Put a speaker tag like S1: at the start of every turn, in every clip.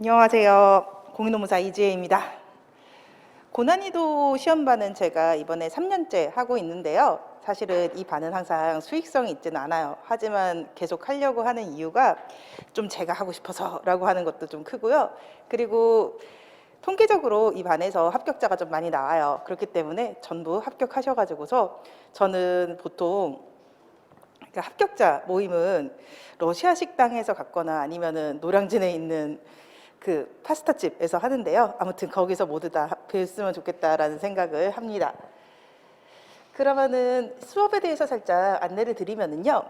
S1: 안녕하세요. 공인노무사 이지혜입니다. 고난이도 시험반은 제가 이번에 3년째 하고 있는데요. 사실은 이 반은 항상 수익성이 있지는 않아요. 하지만 계속 하려고 하는 이유가 좀 제가 하고 싶어서라고 하는 것도 좀 크고요. 그리고 통계적으로 이 반에서 합격자가 좀 많이 나와요. 그렇기 때문에 전부 합격하셔가지고서 저는 보통 합격자 모임은 러시아 식당에서 갖거나 아니면은 노량진에 있는 그 파스타집에서 하는데요. 아무튼 거기서 모두 다 뵀으면 좋겠다라는 생각을 합니다. 그러면은 수업에 대해서 살짝 안내를 드리면은요.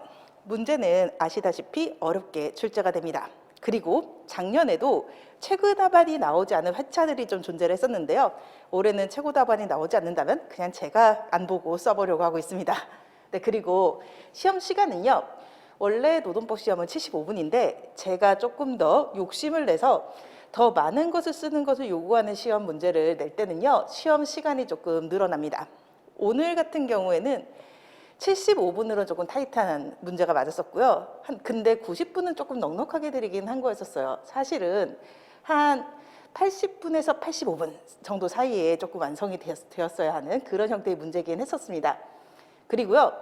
S1: 문제는 아시다시피 어렵게 출제가 됩니다. 그리고 작년에도 최고 답안이 나오지 않은 회차들이 좀 존재를 했었는데요. 올해는 최고 답안이 나오지 않는다면 그냥 제가 안 보고 써보려고 하고 있습니다. 네, 그리고 시험 시간은요. 원래 노동법 시험은 75분인데 제가 조금 더 욕심을 내서 더 많은 것을 쓰는 것을 요구하는 시험 문제를 낼 때는요. 시험 시간이 조금 늘어납니다. 오늘 같은 경우에는 75분으로 조금 타이트한 문제가 맞았었고요. 근데 90분은 조금 넉넉하게 드리긴 한 거였었어요. 사실은 한 80분에서 85분 정도 사이에 조금 완성이 되었어야 하는 그런 형태의 문제긴 했었습니다. 그리고요.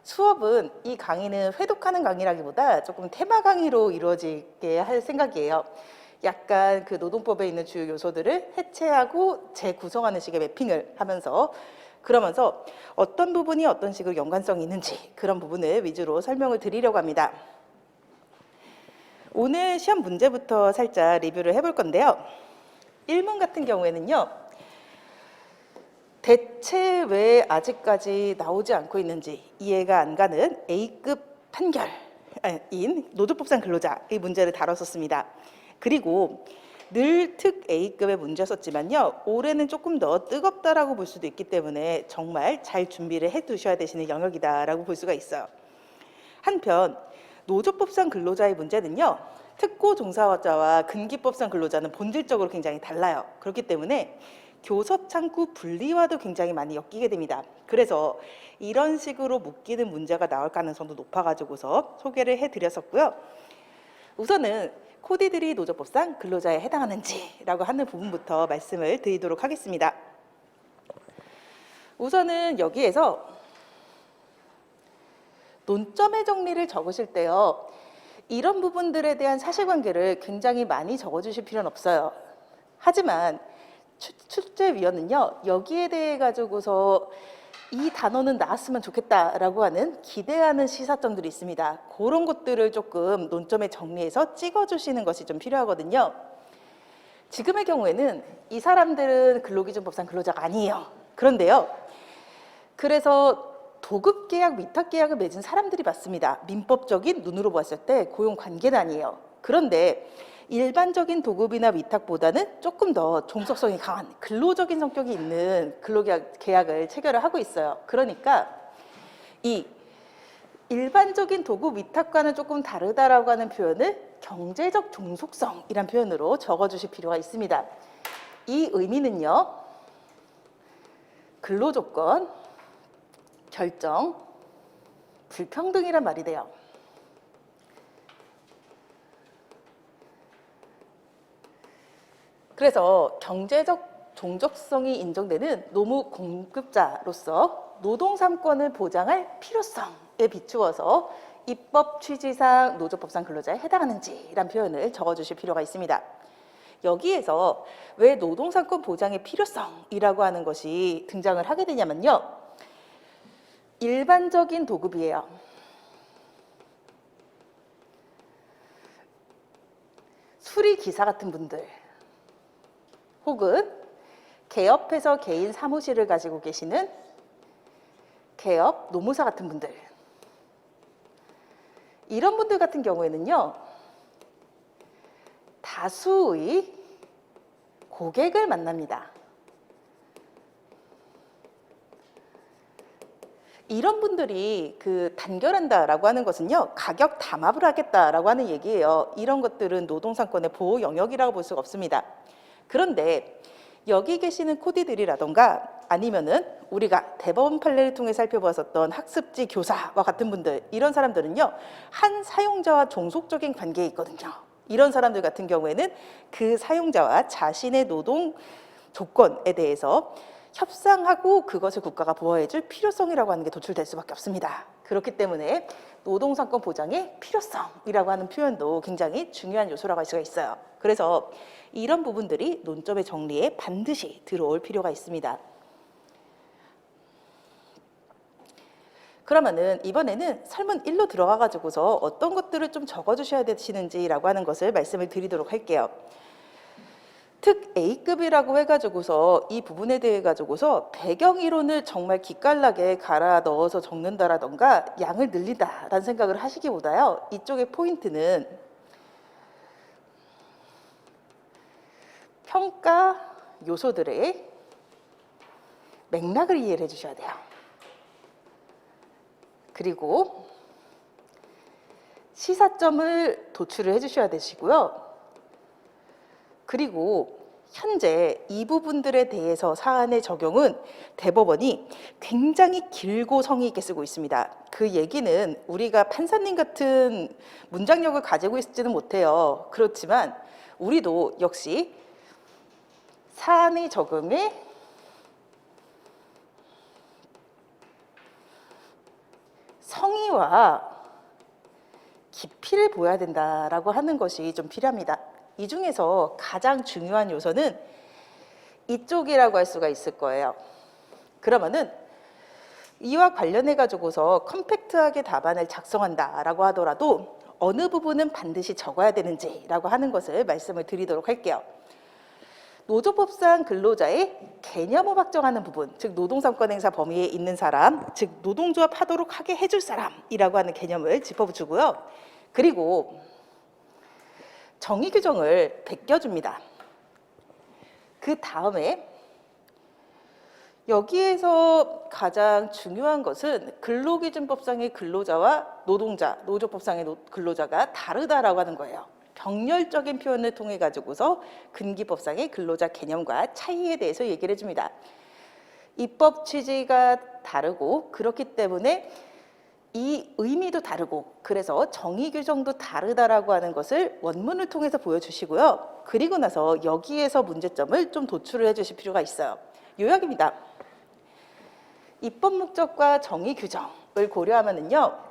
S1: 수업은 이 강의는 회독하는 강의라기보다 조금 테마 강의로 이루어지게 할 생각이에요. 약간 그 노동법에 있는 주요 요소들을 해체하고 재구성하는 식의 매핑을 하면서 그러면서 어떤 부분이 어떤 식으로 연관성이 있는지 그런 부분을 위주로 설명을 드리려고 합니다. 오늘 시험 문제부터 살짝 리뷰를 해볼 건데요. 1문 같은 경우에는요. 대체 왜 아직까지 나오지 않고 있는지 이해가 안 가는 A급 판결인 노조법상 근로자의 문제를 다뤘었습니다. 그리고 늘 특 A급의 문제였었지만요. 올해는 조금 더 뜨겁다라고 볼 수도 있기 때문에 정말 잘 준비를 해 두셔야 되시는 영역이다라고 볼 수가 있어요. 한편 노조법상 근로자의 문제는요. 특고 종사자와 근기법상 근로자는 본질적으로 굉장히 달라요. 그렇기 때문에 교섭 창구 분리와도 굉장히 많이 엮이게 됩니다. 그래서 이런 식으로 묶이는 문제가 나올 가능성도 높아가지고서 소개를 해드렸었고요. 우선은 코디들이 노조법상 근로자에 해당하는지라고 하는 부분부터 말씀을 드리도록 하겠습니다. 우선은 여기에서 논점의 정리를 적으실 때요. 이런 부분들에 대한 사실관계를 굉장히 많이 적어주실 필요는 없어요. 하지만 출제위원은요. 여기에 대해 가지고서 이 단어는 나왔으면 좋겠다라고 하는 기대하는 시사점들이 있습니다. 그런 것들을 조금 논점에 정리해서 찍어주시는 것이 좀 필요하거든요. 지금의 경우에는 이 사람들은 근로기준법상 근로자가 아니에요. 그런데요. 그래서 도급계약, 위탁계약을 맺은 사람들이 맞습니다. 민법적인 눈으로 봤을 때 고용관계는 아니에요. 그런데 일반적인 도급이나 위탁보다는 조금 더 종속성이 강한 근로적인 성격이 있는 근로계약을 체결을 하고 있어요. 그러니까 이 일반적인 도급 위탁과는 조금 다르다라고 하는 표현을 경제적 종속성이란 표현으로 적어주실 필요가 있습니다. 이 의미는요. 근로조건, 결정, 불평등이란 말이 돼요. 그래서 경제적 종속성이 인정되는 노무 공급자로서 노동 3권을 보장할 필요성에 비추어서 입법 취지상 노조법상 근로자에 해당하는지란 표현을 적어주실 필요가 있습니다. 여기에서 왜 노동 3권 보장의 필요성이라고 하는 것이 등장을 하게 되냐면요. 일반적인 도급이에요. 수리기사 같은 분들 혹은 개업해서 개인 사무실을 가지고 계시는 개업 노무사 같은 분들 이런 분들 같은 경우에는요. 다수의 고객을 만납니다. 이런 분들이 단결한다라고 하는 것은요. 가격 담합을 하겠다라고 하는 얘기예요. 이런 것들은 노동상권의 보호 영역이라고 볼 수가 없습니다. 그런데 여기 계시는 코디들이라던가 아니면은 우리가 대법원 판례를 통해 살펴보았었던 학습지 교사와 같은 분들 이런 사람들은요. 한 사용자와 종속적인 관계에 있거든요. 이런 사람들 같은 경우에는 그 사용자와 자신의 노동 조건에 대해서 협상하고 그것을 국가가 보호해줄 필요성이라고 하는 게 도출될 수밖에 없습니다. 그렇기 때문에 노동상권 보장의 필요성이라고 하는 표현도 굉장히 중요한 요소라고 할 수가 있어요. 그래서 이런 부분들이 논점의 정리에 반드시 들어올 필요가 있습니다. 그러면은 이번에는 설문 1로 들어가 가지고서 어떤 것들을 좀 적어주셔야 되시는지라고 하는 것을 말씀을 드리도록 할게요. 특 A급이라고 해가지고서 이 부분에 대해 가지고서 배경 이론을 정말 기깔나게 갈아 넣어서 적는다라던가 양을 늘린다라는 생각을 하시기보다요. 이쪽의 포인트는 평가 요소들의 맥락을 이해를 해주셔야 돼요. 그리고 시사점을 도출을 해주셔야 되시고요. 그리고 현재 이 부분들에 대해서 사안의 적용은 대법원이 굉장히 길고 성의 있게 쓰고 있습니다. 그 얘기는 우리가 판사님 같은 문장력을 가지고 있지는 못해요. 그렇지만 우리도 역시 사안의 적용에 성의와 깊이를 보여야 된다라고 하는 것이 좀 필요합니다. 이 중에서 가장 중요한 요소는 이쪽이라고 할 수가 있을 거예요. 그러면은 이와 관련해 가지고서 컴팩트하게 답안을 작성한다라고 하더라도 어느 부분은 반드시 적어야 되는지라고 하는 것을 말씀을 드리도록 할게요. 노조법상 근로자의 개념을 확정하는 부분, 즉 노동삼권 행사 범위에 있는 사람, 즉 노동조합 하도록 하게 해줄 사람이라고 하는 개념을 짚어주고요. 그리고 정의 규정을 베껴줍니다. 그 다음에 여기에서 가장 중요한 것은 근로기준법상의 근로자와 노동자, 노조법상의 근로자가 다르다라고 하는 거예요. 병렬적인 표현을 통해 가지고서 근기법상의 근로자 개념과 차이에 대해서 얘기를 해줍니다. 입법 취지가 다르고 그렇기 때문에 이 의미도 다르고 그래서 정의 규정도 다르다라고 하는 것을 원문을 통해서 보여주시고요. 그리고 나서 여기에서 문제점을 좀 도출을 해주실 필요가 있어요. 요약입니다. 입법 목적과 정의 규정을 고려하면은요.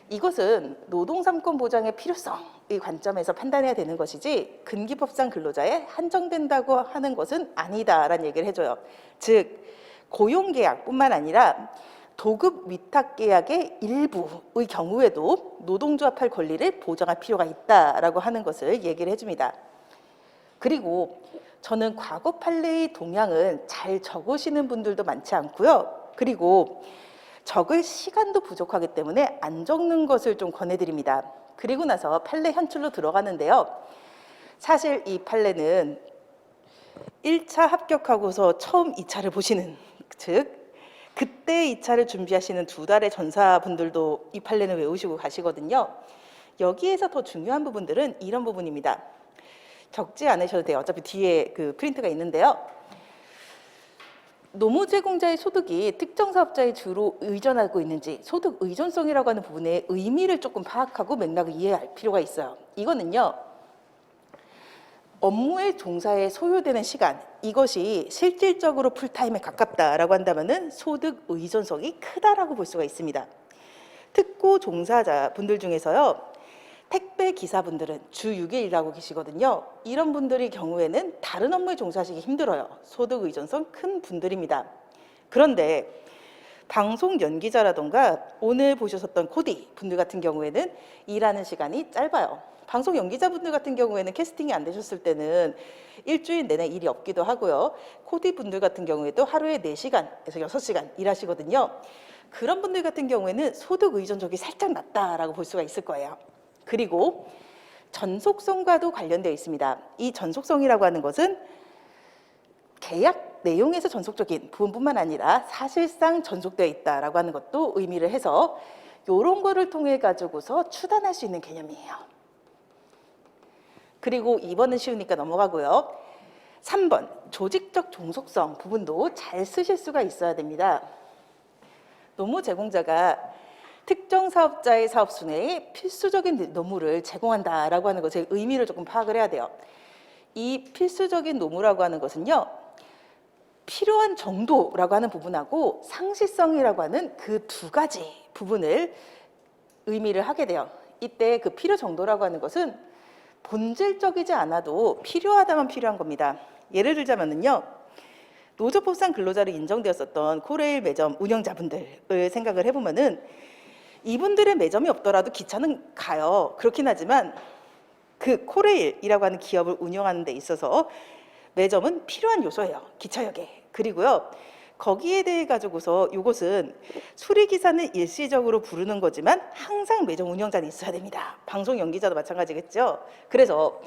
S1: 이것은 노동삼권 보장의 필요성의 관점에서 판단해야 되는 것이지 근기법상 근로자에 한정된다고 하는 것은 아니다라는 얘기를 해줘요. 즉 고용계약뿐만 아니라 도급 위탁계약의 일부의 경우에도 노동조합할 권리를 보장할 필요가 있다라고 하는 것을 얘기를 해줍니다. 그리고 저는 과거 판례의 동향은 잘 적으시는 분들도 많지 않고요. 그리고 적을 시간도 부족하기 때문에 안 적는 것을 좀 권해드립니다. 그리고 나서 판례 현출로 들어가는데요. 사실 이 판례는 1차 합격하고서 처음 2차를 보시는, 즉 그때 2차를 준비하시는 2달의 전사분들도 이 판례는 외우시고 가시거든요. 여기에서 더 중요한 부분들은 이런 부분입니다. 적지 않으셔도 돼요. 어차피 뒤에 그 프린트가 있는데요. 노무 제공자의 소득이 특정 사업자에 주로 의존하고 있는지 소득 의존성이라고 하는 부분의 의미를 조금 파악하고 맥락을 이해할 필요가 있어요. 이거는요. 업무의 종사에 소요되는 시간, 이것이 실질적으로 풀타임에 가깝다라고 한다면은 소득 의존성이 크다라고 볼 수가 있습니다. 특고 종사자 분들 중에서요. 택배 기사분들은 주 6일 일하고 계시거든요. 이런 분들의 경우에는 다른 업무에 종사하시기 힘들어요. 소득 의존성 큰 분들입니다. 그런데 방송 연기자라던가 오늘 보셨던 코디 분들 같은 경우에는 일하는 시간이 짧아요. 방송 연기자분들 같은 경우에는 캐스팅이 안 되셨을 때는 일주일 내내 일이 없기도 하고요. 코디 분들 같은 경우에도 하루에 4시간에서 6시간 일하시거든요. 그런 분들 같은 경우에는 소득 의존적이 살짝 낮다라고 볼 수가 있을 거예요. 그리고 전속성과도 관련되어 있습니다. 이 전속성이라고 하는 것은 계약 내용에서 전속적인 부분뿐만 아니라 사실상 전속되어 있다라고 하는 것도 의미를 해서 이런 거를 통해 가지고서 추단할 수 있는 개념이에요. 그리고 2번은 쉬우니까 넘어가고요. 3번 조직적 종속성 부분도 잘 쓰실 수가 있어야 됩니다. 노무 제공자가 특정 사업자의 사업 순회에 필수적인 노무를 제공한다라고 하는 것의 의미를 조금 파악을 해야 돼요. 이 필수적인 노무라고 하는 것은요, 필요한 정도라고 하는 부분하고 상시성이라고 하는 그 두 가지 부분을 의미를 하게 돼요. 이때 그 필요 정도라고 하는 것은 본질적이지 않아도 필요하다면 필요한 겁니다. 예를 들자면요, 노조법상 근로자로 인정되었었던 코레일 매점 운영자분들을 생각을 해보면은 이분들의 매점이 없더라도 기차는 가요. 그렇긴 하지만 그 코레일이라고 하는 기업을 운영하는 데 있어서 매점은 필요한 요소예요. 기차역에. 그리고요, 거기에 대해 가지고서 이것은 수리기사는 일시적으로 부르는 거지만 항상 매점 운영자는 있어야 됩니다. 방송 연기자도 마찬가지겠죠. 그래서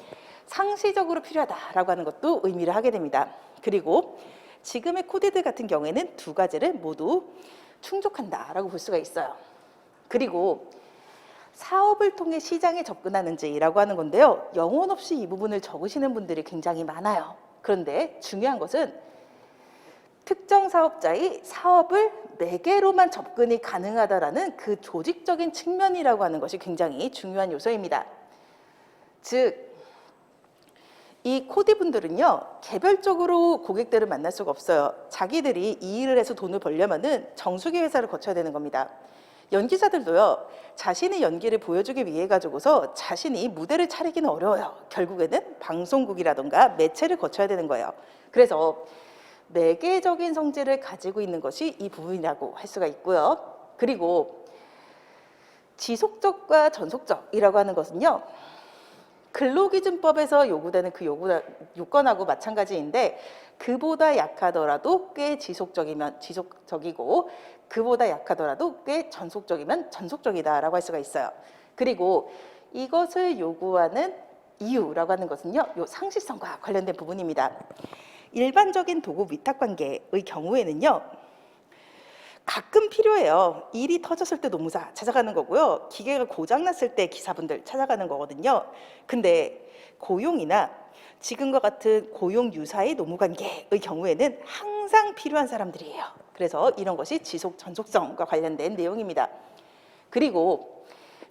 S1: 상시적으로 필요하다라고 하는 것도 의미를 하게 됩니다. 그리고 지금의 코디드 같은 경우에는 두 가지를 모두 충족한다라고 볼 수가 있어요. 그리고 사업을 통해 시장에 접근하는지라고 하는 건데요, 영혼 없이 이 부분을 적으시는 분들이 굉장히 많아요. 그런데 중요한 것은 특정 사업자의 사업을 매개로만 접근이 가능하다라는 그 조직적인 측면이라고 하는 것이 굉장히 중요한 요소입니다. 즉, 이 코디분들은요, 개별적으로 고객들을 만날 수가 없어요. 자기들이 이 일을 해서 돈을 벌려면은 정수기 회사를 거쳐야 되는 겁니다. 연기자들도요, 자신의 연기를 보여주기 위해 가지고서 자신이 무대를 차리기는 어려워요. 결국에는 방송국이라던가 매체를 거쳐야 되는 거예요. 그래서 매개적인 성질을 가지고 있는 것이 이 부분이라고 할 수가 있고요. 그리고 지속적과 전속적이라고 하는 것은요, 근로기준법에서 요구되는 그 요건하고 마찬가지인데, 그보다 약하더라도 꽤 지속적이고 그보다 약하더라도 꽤 전속적이면 전속적이다라고 할 수가 있어요. 그리고 이것을 요구하는 이유라고 하는 것은요, 요 상시성과 관련된 부분입니다. 일반적인 도급 위탁관계의 경우에는요, 가끔 필요해요. 일이 터졌을 때 노무사 찾아가는 거고요, 기계가 고장났을 때 기사분들 찾아가는 거거든요. 근데 고용이나 지금과 같은 고용 유사의 노무관계의 경우에는 항상 필요한 사람들이에요. 그래서 이런 것이 지속 전속성과 관련된 내용입니다. 그리고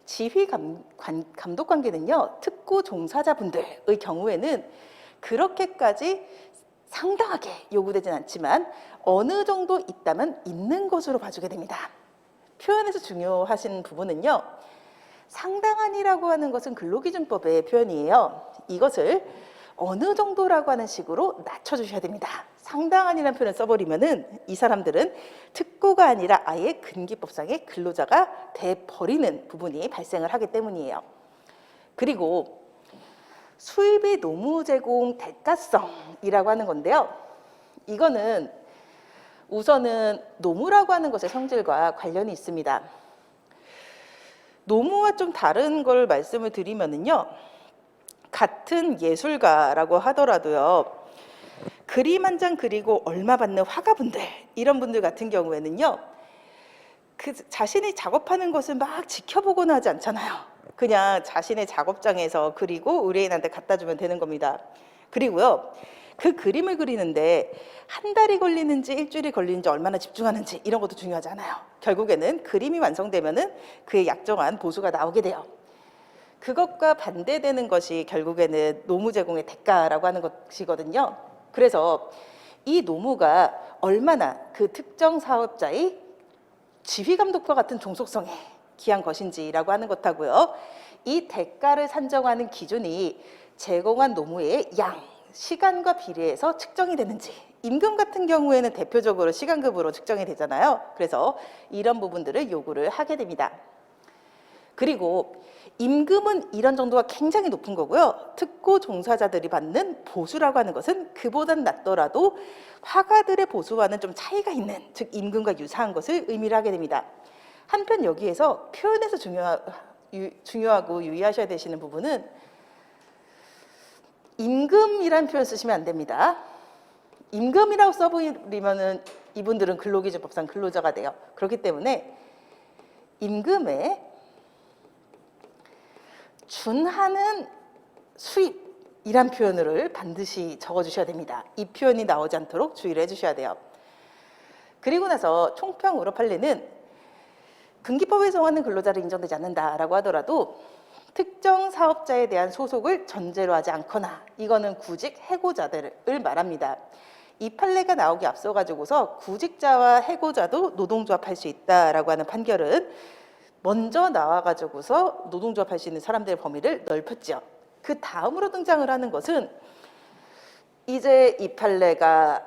S1: 지휘 감독 관계는요, 특고 종사자분들의 경우에는 그렇게까지 상당하게 요구되진 않지만 어느 정도 있다면 있는 것으로 봐주게 됩니다. 표현에서 중요하신 부분은요, 상당한이라고 하는 것은 근로기준법의 표현이에요. 이것을 어느 정도라고 하는 식으로 낮춰주셔야 됩니다. 상당한이라는 표현을 써버리면은 이 사람들은 특고가 아니라 아예 근기법상의 근로자가 돼버리는 부분이 발생을 하기 때문이에요. 그리고 수입의 노무 제공 대가성이라고 하는 건데요, 이거는 우선은 노무라고 하는 것의 성질과 관련이 있습니다. 노무와 좀 다른 걸 말씀을 드리면은요, 같은 예술가라고 하더라도요, 그림 한 장 그리고 얼마 받는 화가분들, 이런 분들 같은 경우에는요, 그 자신이 작업하는 것을 막 지켜보거나 하지 않잖아요. 그냥 자신의 작업장에서 그리고 의뢰인한테 갖다 주면 되는 겁니다. 그리고요, 그 그림을 그리는데 한 달이 걸리는지 일주일이 걸리는지 얼마나 집중하는지 이런 것도 중요하잖아요. 결국에는 그림이 완성되면은 그의 약정한 보수가 나오게 돼요. 그것과 반대되는 것이 결국에는 노무 제공의 대가라고 하는 것이거든요. 그래서 이 노무가 얼마나 그 특정 사업자의 지휘 감독과 같은 종속성에 기한 것인지라고 하는 것하고요, 이 대가를 산정하는 기준이 제공한 노무의 양, 시간과 비례해서 측정이 되는지, 임금 같은 경우에는 대표적으로 시간급으로 측정이 되잖아요. 그래서 이런 부분들을 요구를 하게 됩니다. 그리고 임금은 이런 정도가 굉장히 높은 거고요, 특고 종사자들이 받는 보수라고 하는 것은 그보단 낮더라도 화가들의 보수와는 좀 차이가 있는, 즉 임금과 유사한 것을 의미를 하게 됩니다. 한편 여기에서 표현에서 중요하고 유의하셔야 되시는 부분은 임금이라는 표현 쓰시면 안 됩니다. 임금이라고 써버리면은 이분들은 근로기준법상 근로자가 돼요. 그렇기 때문에 임금에 준하는 수입이란 표현을 반드시 적어주셔야 됩니다. 이 표현이 나오지 않도록 주의를 해주셔야 돼요. 그리고 나서 총평 우로 판례는 근기법에서 하는 근로자를 인정되지 않는다라고 하더라도 특정 사업자에 대한 소속을 전제로 하지 않거나, 이거는 구직 해고자들을 말합니다. 이 판례가 나오기 앞서 가지고서 구직자와 해고자도 노동조합할 수 있다라고 하는 판결은 먼저 나와 가지고서 노동조합할 수 있는 사람들의 범위를 넓혔죠. 그 다음으로 등장을 하는 것은 이제 이 판례가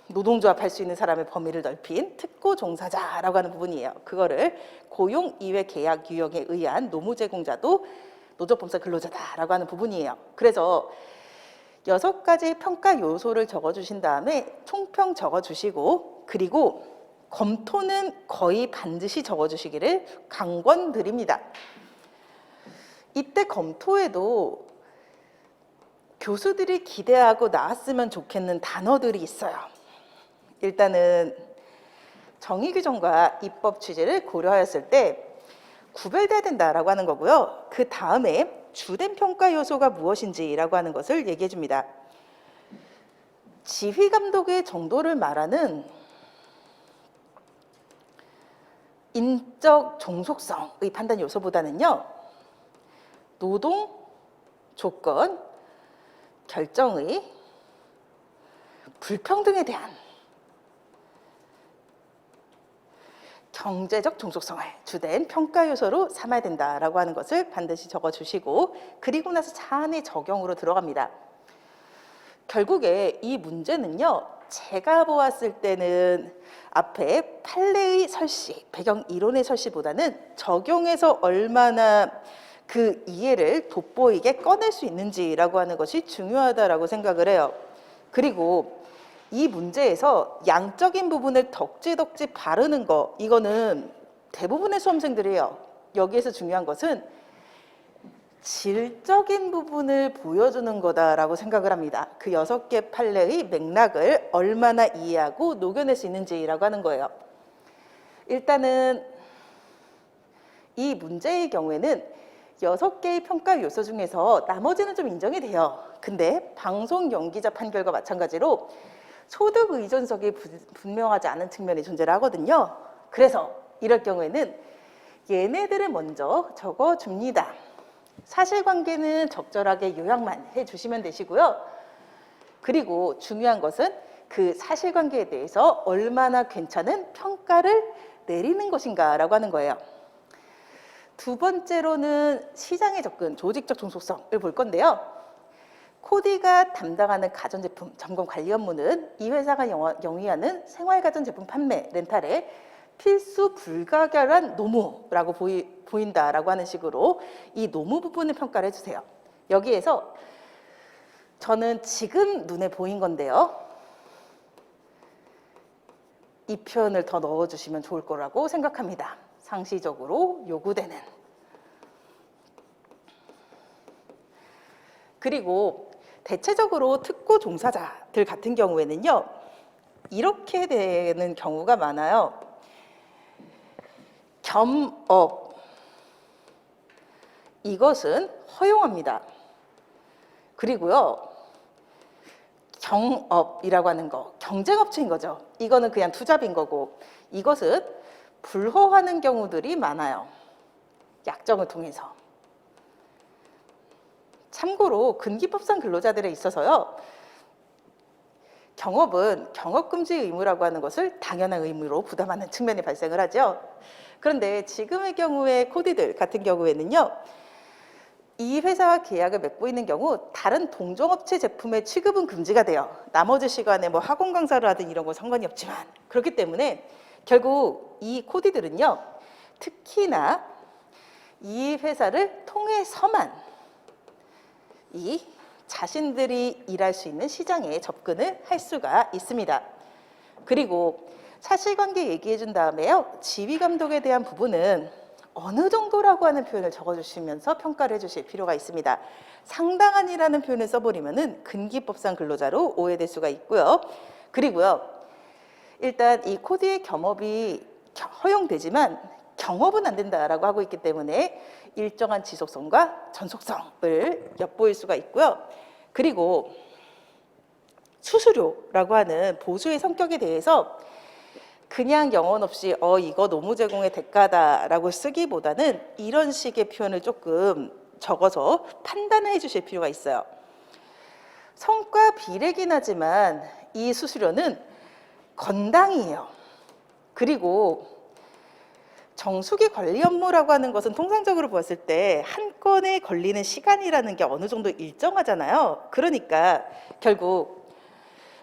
S1: 노동조합할 수 있는 사람의 범위를 넓힌 특고 종사자라고 하는 부분이에요. 그거를 고용 이외 계약 유형에 의한 노무 제공자도 노조법상 근로자다라고 하는 부분이에요. 그래서 6가지 평가 요소를 적어주신 다음에 총평 적어주시고, 그리고 검토는 거의 반드시 적어주시기를 강권드립니다. 이때 검토에도 교수들이 기대하고 나왔으면 좋겠는 단어들이 있어요. 일단은 정의 규정과 입법 취지를 고려하였을 때 구별돼야 된다라고 하는 거고요. 그 다음에 주된 평가 요소가 무엇인지라고 하는 것을 얘기해 줍니다. 지휘 감독의 정도를 말하는 인적 종속성의 판단 요소보다는요, 노동 조건 결정의 불평등에 대한 경제적 종속성을 주된 평가 요소로 삼아야 된다라고 하는 것을 반드시 적어주시고, 그리고 나서 사안의 적용으로 들어갑니다. 결국에 이 문제는요, 제가 보았을 때는 앞에 판례의 설시, 배경 이론의 설시보다는 적용해서 얼마나 그 이해를 돋보이게 꺼낼 수 있는지라고 하는 것이 중요하다라고 생각을 해요. 그리고 이 문제에서 양적인 부분을 덕지덕지 바르는 거, 이거는 대부분의 수험생들이 해요. 여기에서 중요한 것은 질적인 부분을 보여주는 거다라고 생각을 합니다. 그 6개 판례의 맥락을 얼마나 이해하고 녹여낼 수 있는지라고 하는 거예요. 일단은 이 문제의 경우에는 6개의 평가 요소 중에서 나머지는 좀 인정이 돼요. 근데 방송 연기자 판결과 마찬가지로 소득 의존성이 분명하지 않은 측면이 존재를 하거든요. 그래서 이럴 경우에는 얘네들을 먼저 적어줍니다. 사실관계는 적절하게 요약만 해주시면 되시고요. 그리고 중요한 것은 그 사실관계에 대해서 얼마나 괜찮은 평가를 내리는 것인가라고 하는 거예요. 두 번째로는 시장의 접근, 조직적 종속성을 볼 건데요. 코디가 담당하는 가전제품 점검 관리 업무는 이 회사가 영위하는 생활가전제품 판매, 렌탈에 필수 불가결한 노무라고 보인다라고 하는 식으로 이 노무 부분을 평가를 해주세요. 여기에서 저는 지금 눈에 보인 건데요, 이 표현을 더 넣어주시면 좋을 거라고 생각합니다. 상시적으로 요구되는. 그리고 대체적으로 특고 종사자들 같은 경우에는요, 이렇게 되는 경우가 많아요. 겸업, 이것은 허용합니다. 그리고요, 경업이라고 하는 거, 경쟁업체인 거죠. 이거는 그냥 투잡인 거고, 이것은 불허하는 경우들이 많아요. 약정을 통해서. 참고로 근기법상 근로자들에 있어서요, 경업은 경업금지 의무라고 하는 것을 당연한 의무로 부담하는 측면이 발생을 하죠. 그런데 지금의 경우에 코디들 같은 경우에는요, 이 회사와 계약을 맺고 있는 경우 다른 동종업체 제품의 취급은 금지가 돼요. 나머지 시간에 뭐 학원 강사를 하든 이런 건 상관이 없지만, 그렇기 때문에 결국 이 코디들은요, 특히나 이 회사를 통해서만 이 자신들이 일할 수 있는 시장에 접근을 할 수가 있습니다. 그리고 사실관계 얘기해 준 다음에요, 지휘감독에 대한 부분은 어느 정도라고 하는 표현을 적어주시면서 평가를 해주실 필요가 있습니다. 상당한이라는 표현을 써버리면은 근기법상 근로자로 오해될 수가 있고요. 그리고요, 일단 이 코디의 겸업이 허용되지만 경업은 안 된다라고 하고 있기 때문에 일정한 지속성과 전속성을 엿보일 수가 있고요. 그리고 수수료라고 하는 보수의 성격에 대해서 그냥 영혼 없이 이거 노무 제공의 대가다라고 쓰기보다는 이런 식의 표현을 조금 적어서 판단해 주실 필요가 있어요. 성과 비례긴 하지만 이 수수료는 건당이에요. 그리고 정수기 관리 업무라고 하는 것은 통상적으로 보았을 때 한 건에 걸리는 시간이라는 게 어느 정도 일정하잖아요. 그러니까 결국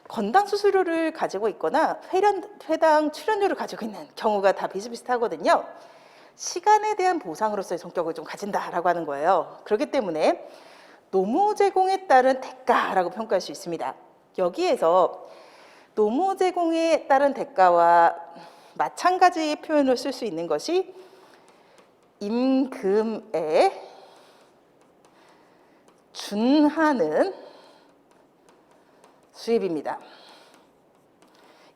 S1: 건당 수수료를 가지고 있거나 회당 출연료를 가지고 있는 경우가 다 비슷비슷하거든요. 시간에 대한 보상으로서의 성격을 좀 가진다라고 하는 거예요. 그렇기 때문에 노무 제공에 따른 대가라고 평가할 수 있습니다. 여기에서 노무 제공에 따른 대가와 마찬가지의 표현을 쓸 수 있는 것이 임금에 준하는 수입입니다.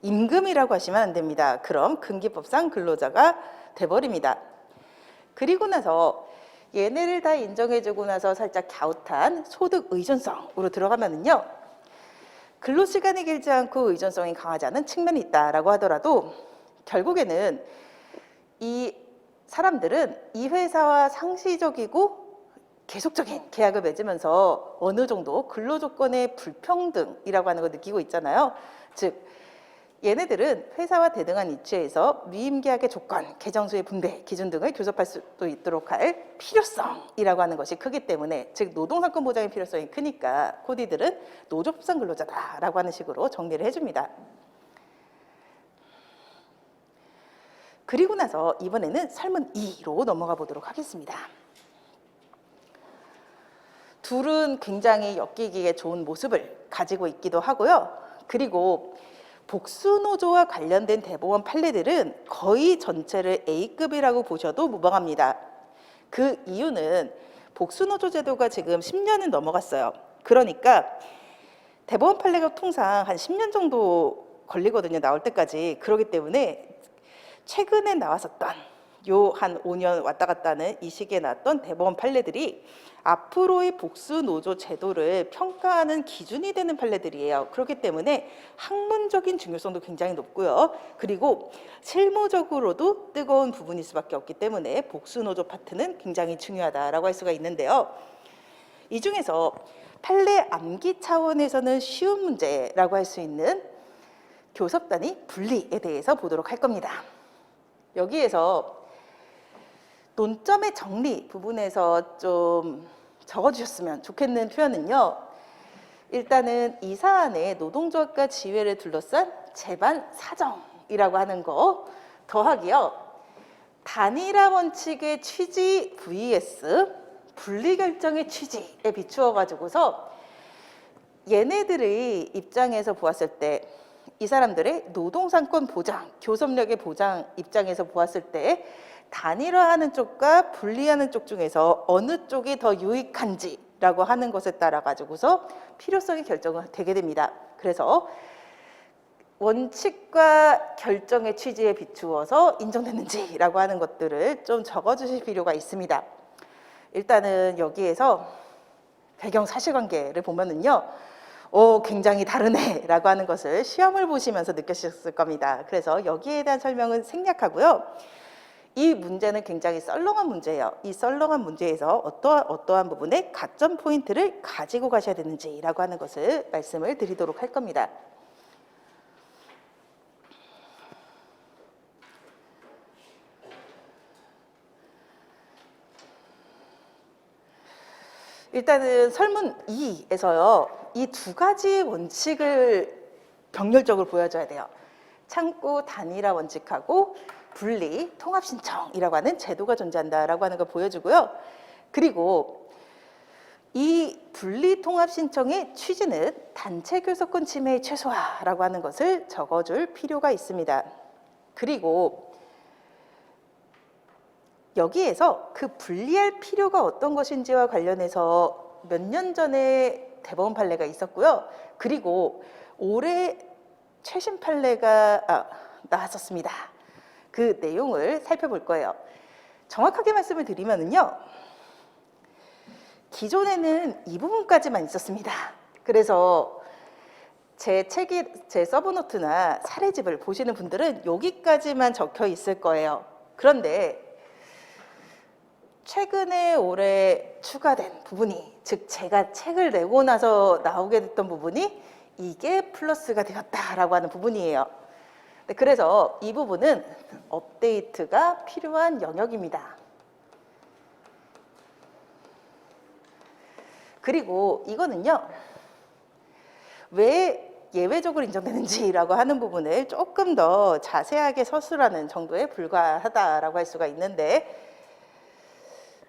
S1: 임금이라고 하시면 안 됩니다. 그럼 근기법상 근로자가 돼버립니다. 그리고 나서 얘네를 다 인정해주고 나서 살짝 갸웃한 소득 의존성으로 들어가면은요, 근로시간이 길지 않고 의존성이 강하지 않은 측면이 있다라고 하더라도 결국에는 이 사람들은 이 회사와 상시적이고 계속적인 계약을 맺으면서 어느 정도 근로조건의 불평등이라고 하는 걸 느끼고 있잖아요. 즉 얘네들은 회사와 대등한 위치에서 위임계약의 조건, 계정수의 분배, 기준 등을 교섭할 수 있도록 할 필요성이라고 하는 것이 크기 때문에, 즉 노동상권 보장의 필요성이 크니까 코디들은 노조법상 근로자다라고 하는 식으로 정리를 해줍니다. 그리고 나서 이번에는 설문 2로 넘어가 보도록 하겠습니다. 둘은 굉장히 엮이기에 좋은 모습을 가지고 있기도 하고요. 그리고 복수노조와 관련된 대법원 판례들은 거의 전체를 A급이라고 보셔도 무방합니다. 그 이유는 복수노조 제도가 지금 10년은 넘어갔어요. 그러니까 대법원 판례가 통상 한 10년 정도 걸리거든요, 나올 때까지. 그렇기 때문에 최근에 나왔었던 요 한 5년 왔다 갔다 하는 이 시기에 나왔던 대법원 판례들이 앞으로의 복수노조 제도를 평가하는 기준이 되는 판례들이에요. 그렇기 때문에 학문적인 중요성도 굉장히 높고요. 그리고 실무적으로도 뜨거운 부분일 수밖에 없기 때문에 복수노조 파트는 굉장히 중요하다라고 할 수가 있는데요. 이 중에서 판례 암기 차원에서는 쉬운 문제라고 할 수 있는 교섭단위 분리에 대해서 보도록 할 겁니다. 여기에서 논점의 정리 부분에서 좀 적어주셨으면 좋겠는 표현은요, 일단은 이 사안의 노동조합과 지회를 둘러싼 재반 사정이라고 하는 거 더하기요, 단일화 원칙의 취지 vs 분리 결정의 취지에 비추어 가지고서 얘네들의 입장에서 보았을 때, 이 사람들의 노동상권 보장, 교섭력의 보장 입장에서 보았을 때 단일화하는 쪽과 분리하는 쪽 중에서 어느 쪽이 더 유익한지라고 하는 것에 따라 가지고서 필요성이 결정이 되게 됩니다. 그래서 원칙과 결정의 취지에 비추어서 인정되는지라고 하는 것들을 좀 적어주실 필요가 있습니다. 일단은 여기에서 배경 사실관계를 보면은요, 굉장히 다르네라고 하는 것을 시험을 보시면서 느끼셨을 겁니다. 그래서 여기에 대한 설명은 생략하고요. 이 문제는 굉장히 썰렁한 문제예요. 이 썰렁한 문제에서 어떠한 부분에 가점 포인트를 가지고 가셔야 되는지라고 하는 것을 말씀을 드리도록 할 겁니다. 일단은 설문 2에서요, 이 두 가지 원칙을 병렬적으로 보여줘야 돼요. 창구 단일화 원칙하고 분리 통합 신청이라고 하는 제도가 존재한다라고 하는 걸 보여주고요. 그리고 이 분리 통합 신청의 취지는 단체 교섭권 침해의 최소화라고 하는 것을 적어줄 필요가 있습니다. 그리고 여기에서 그 분리할 필요가 어떤 것인지와 관련해서 몇 년 전에 대법원 판례가 있었고요. 그리고 올해 최신 판례가 나왔었습니다. 그 내용을 살펴볼 거예요. 정확하게 말씀을 드리면은요, 기존에는 이 부분까지만 있었습니다. 그래서 제 서브노트나 사례집을 보시는 분들은 여기까지만 적혀 있을 거예요. 그런데 최근에 올해 추가된 부분이, 즉 제가 책을 내고 나서 나오게 됐던 부분이 이게 플러스가 되었다라고 하는 부분이에요. 그래서 이 부분은 업데이트가 필요한 영역입니다. 그리고 이거는요, 왜 예외적으로 인정되는지라고 하는 부분을 조금 더 자세하게 서술하는 정도에 불과하다라고 할 수가 있는데,